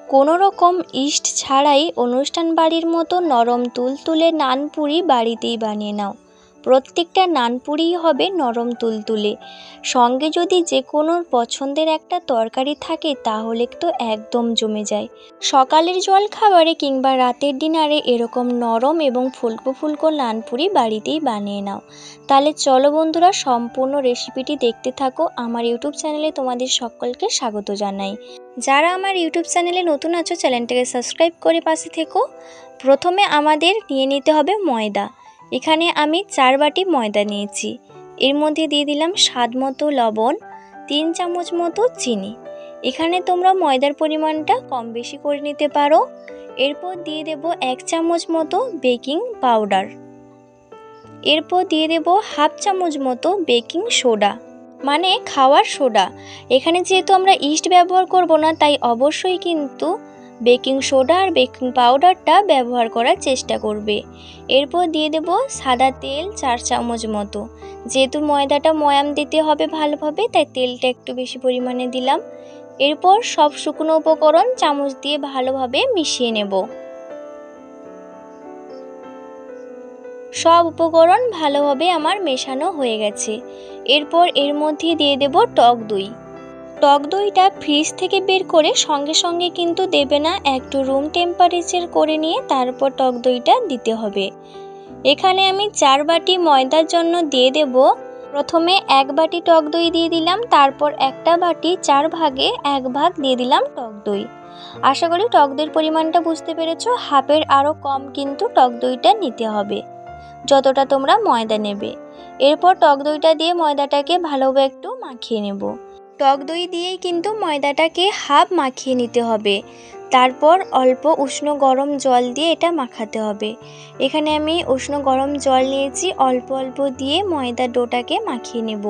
কোনো রকম ইস্ট ছাড়াই অনুষ্ঠান বাড়ির মতো নরম তুলতুলে নানপুরি বাড়িতেই বানিয়ে নাও। প্রত্যেকটা নানপুরিই হবে নরম তুলতুলে। সঙ্গে যদি যে কোনো পছন্দের একটা তরকারি থাকে তাহলে তো একদম জমে যায়। সকালের জলখাবারে কিংবা রাতের ডিনারে এরকম নরম এবং ফুলকো ফুলকো নানপুরি বাড়িতেই বানিয়ে নাও। তাহলে চলো বন্ধুরা, সম্পূর্ণ রেসিপিটি দেখতে থাকো। আমার ইউটিউব চ্যানেলে তোমাদের সকলকে স্বাগত জানাই। যারা আমার ইউটিউব চ্যানেলে নতুন আছো চ্যানেলটাকে সাবস্ক্রাইব করে পাশে থেকো। প্রথমে আমাদের নিয়ে নিতে হবে ময়দা। এখানে আমি 4 বাটি ময়দা নিয়েছি। এর মধ্যে দিয়ে দিলাম স্বাদ মতো লবণ, 3 চামচ মতো চিনি। এখানে তোমরা ময়দার পরিমাণটা কম বেশি করে নিতে পারো। এরপর দিয়ে দেব 1 চামচ মতো বেকিং পাউডার। এরপর দিয়ে দেব হাফ চামচ মতো বেকিং সোডা, মানে খাওয়ার সোডা। এখানে যেহেতু আমরা ইস্ট ব্যবহার করব না, তাই অবশ্যই কিন্তু বেকিং সোডা আর বেকিং পাউডারটা ব্যবহার করার চেষ্টা করবে। এরপর দিয়ে দেব সাদা তেল 4 চামচ মতো। যেহেতু ময়দাটা ময়াম দিতে হবে ভালোভাবে, তাই তেলটা একটু বেশি পরিমাণে দিলাম। এরপর সব শুকনো উপকরণ চামচ দিয়ে ভালোভাবে মিশিয়ে নেব। সব উপকরণ ভালোভাবে আমার মেশানো হয়ে গেছে। এরপর এর মধ্যে দিয়ে দেব টক দই। টক দইটা ফ্রিজ থেকে বের করে সঙ্গে সঙ্গে কিন্তু দেবে না, একটু রুম টেম্পারেচার করে নিয়ে তারপর টক দইটা দিতে হবে। এখানে আমি 4 বাটি ময়দার জন্য দিয়ে দেব, প্রথমে 1 বাটি টক দই দিয়ে দিলাম, তারপর একটা বাটি 4 ভাগে 1 ভাগ দিয়ে দিলাম টক দই। আশা করি টক দইয়ের পরিমাণটা বুঝতে পেরেছো। হাফের আরও কম কিন্তু টক দইটা নিতে হবে যতটা তোমরা ময়দা নেবে। এরপর টক দইটা দিয়ে ময়দাটাকে ভালোভাবে একটু মাখিয়ে নেব। টক দই দিয়েই কিন্তু ময়দাটাকে হাফ মাখিয়ে নিতে হবে। তারপর অল্প উষ্ণ গরম জল দিয়ে এটা মাখাতে হবে। এখানে আমি উষ্ণ গরম জল নিয়েছি, অল্প অল্প দিয়ে ময়দার ডোটাকে মাখিয়ে নেব।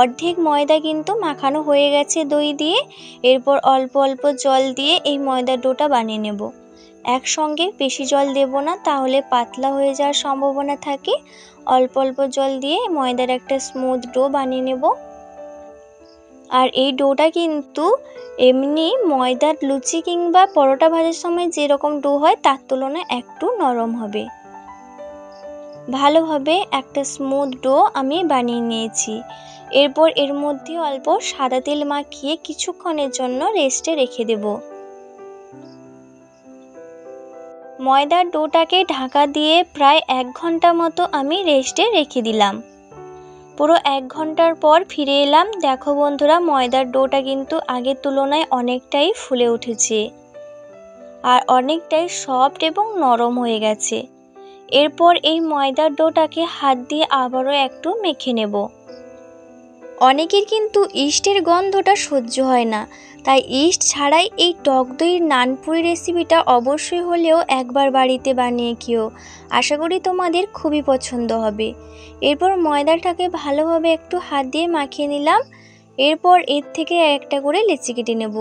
অর্ধেক ময়দা কিন্তু মাখানো হয়ে গেছে দই দিয়ে। এরপর অল্প অল্প জল দিয়ে এই ময়দার ডোটা বানিয়ে নেব। একসঙ্গে বেশি জল দেব না, তাহলে পাতলা হয়ে যাওয়ার সম্ভাবনা থাকে। অল্প অল্প জল দিয়ে ময়দার একটা স্মুথ ডো বানিয়ে নেব। আর এই ডোটা কিন্তু এমনি ময়দার লুচি কিংবা পরোটা ভাজার সময় যেরকম ডো হয় তার তুলনায় একটু নরম হবে। ভালোভাবে একটা স্মুথ ডো আমি বানিয়ে নিয়েছি। এরপর এর মধ্যে অল্প সাদা তেল মাখিয়ে কিছুক্ষণের জন্য রেস্টে রেখে দেব। ময়দার ডোটাকে ঢাকা দিয়ে প্রায় 1 ঘন্টা মতো আমি রেস্টে রেখে দিলাম। পুরো 1 ঘন্টার পর ফিরে এলাম। দেখো বন্ধুরা, ময়দার ডোটা কিন্তু আগের তুলনায় অনেকটাই ফুলে উঠেছে আর অনেকটাই সফট এবং নরম হয়ে গেছে। এরপর এই ময়দার ডোটাকে হাত দিয়ে আবারও একটু মেখে নেব। অনেকের কিন্তু ইস্টের গন্ধটা সহ্য হয় না, তাই ইস্ট ছাড়াই এই টক দইয়ের নানপুরি রেসিপিটা অবশ্যই হলেও একবার বাড়িতে বানিয়ে খেও। আশা করি তোমাদের খুবই পছন্দ হবে। এরপর ময়দাটাকে ভালোভাবে একটু হাত দিয়ে মাখিয়ে নিলাম। এরপর এর থেকে একটা করে লেচি কেটে নেব।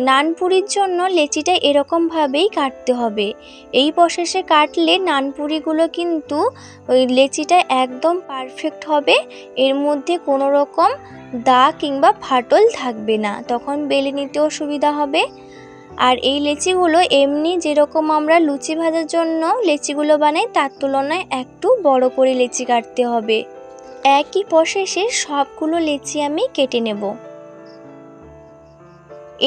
নানপুরির জন্য লেচিটা এরকমভাবেই কাটতে হবে। এই প্রসেসে কাটলে নানপুরিগুলো কিন্তু ওই লেচিটা একদম পারফেক্ট হবে। এর মধ্যে কোনো রকম দাগ কিংবা ফাটল থাকবে না, তখন বেলে নিতেও সুবিধা হবে। আর এই লেচিগুলো এমনি যেরকম আমরা লুচি ভাজার জন্য লেচিগুলো বানাই তার তুলনায় একটু বড় করে লেচি কাটতে হবে। একই প্রসেসে সবগুলো লেচি আমি কেটে নেব।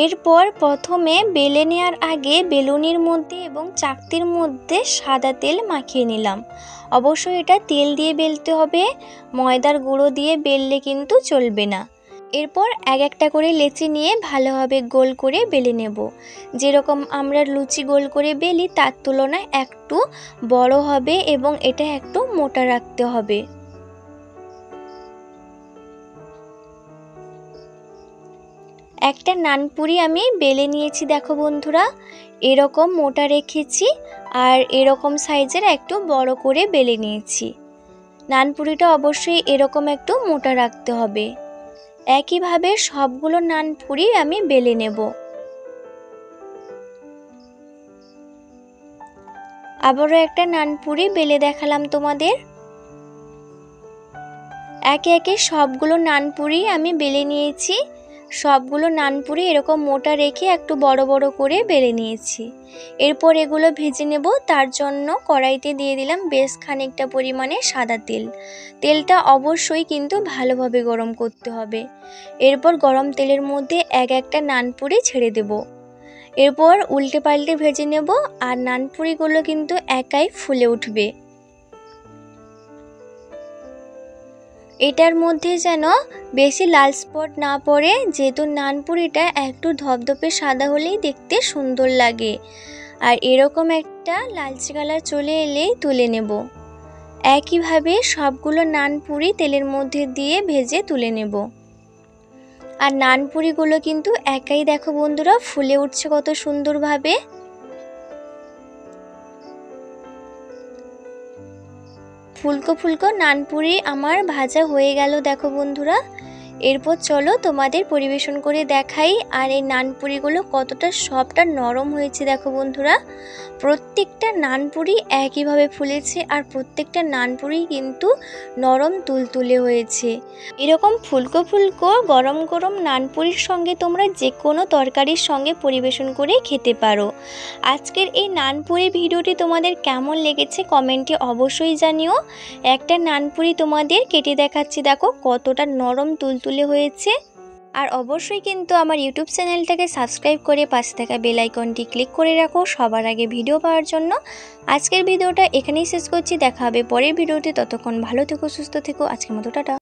এরপর প্রথমে বেলে নেওয়ার আগে বেলুনির মধ্যে এবং চাকতির মধ্যে সাদা তেল মাখিয়ে নিলাম। অবশ্যই এটা তেল দিয়ে বেলতে হবে, ময়দার গুঁড়ো দিয়ে বেললে কিন্তু চলবে না। এরপর এক একটা করে লেচি নিয়ে ভালোভাবে গোল করে বেলে নেব। যেরকম আমরা লুচি গোল করে বেলি তার তুলনায় একটু বড় হবে এবং এটা একটু মোটা রাখতে হবে। একটা নানপুরি আমি বেলে নিয়েছি, দেখো বন্ধুরা, এরকম মোটা রেখেছি আর এরকম সাইজের একটু বড় করে বেলে নিয়েছি। নানপুরিটা অবশ্যই এরকম একটু মোটা রাখতে হবে। একইভাবে সবগুলো নানপুরি আমি বেলে নেব। আবারও একটা নানপুরি বেলে দেখালাম তোমাদের। একে একে সবগুলো নানপুরি আমি বেলে নিয়েছি। সবগুলো নানপুরি এরকম মোটা রেখে একটু বড় বড় করে বেলে নিয়েছি। এরপর এগুলো ভেজে নেব। তার জন্য কড়াইতে দিয়ে দিলাম বেশ খানিকটা পরিমাণে সাদা তেল। তেলটা অবশ্যই কিন্তু ভালোভাবে গরম করতে হবে। এরপর গরম তেলের মধ্যে এক একটা নানপুরি ছেড়ে দেব। এরপর উল্টে পাল্টে ভেজে নেব, আর নানপুরিগুলো কিন্তু একাই ফুলে উঠবে। এটার মধ্যে যেন বেশি লাল স্পট না পড়ে, যেহেতু নানপুরিটা একটু ধপধপে সাদা হলেই দেখতে সুন্দর লাগে। আর এরকম একটা লালচে কালার চলে এলেই তুলে নেব। একইভাবে সবগুলো নানপুরি তেলের মধ্যে দিয়ে ভেজে তুলে নেব। আর নানপুরিগুলো কিন্তু একাই দেখো বন্ধুরা ফুলে উঠছে কত সুন্দরভাবে। ফুলকো ফুলকো নানপুরি আমার ভাজা হয়ে গেল দেখো বন্ধুরা। এরপর চলো তোমাদের পরিবেশন করে দেখাই। আর এই নানপুরিগুলো কতটা সফট আর নরম হয়েছে দেখো বন্ধুরা। প্রত্যেকটা নানপুরি একইভাবে ফুলেছে, আর প্রত্যেকটা নানপুরি কিন্তু নরম তুলতুলে হয়েছে। এরকম ফুলকো ফুলকো গরম গরম নানপুরির সঙ্গে তোমরা যে কোনো তরকারির সঙ্গে পরিবেশন করে খেতে পারো। আজকের এই নানপুরি ভিডিওটি তোমাদের কেমন লেগেছে কমেন্টে অবশ্যই জানিও। একটা নানপুরি তোমাদের কেটে দেখাচ্ছি, দেখো কতটা নরম তুলতুলে হয়েছে। আর অবশ্যই কিন্তু আমার ইউটিউব চ্যানেলটাকে সাবস্ক্রাইব করে পাশে থাকা বেল আইকনটি ক্লিক করে রাখো সবার আগে ভিডিও পাওয়ার জন্য। আজকের ভিডিওটা এখানেই শেষ করছি, দেখা হবে পরের ভিডিওতে। ততক্ষণ ভালো থেকো, সুস্থ থেকো। আজকের মতো টাটা।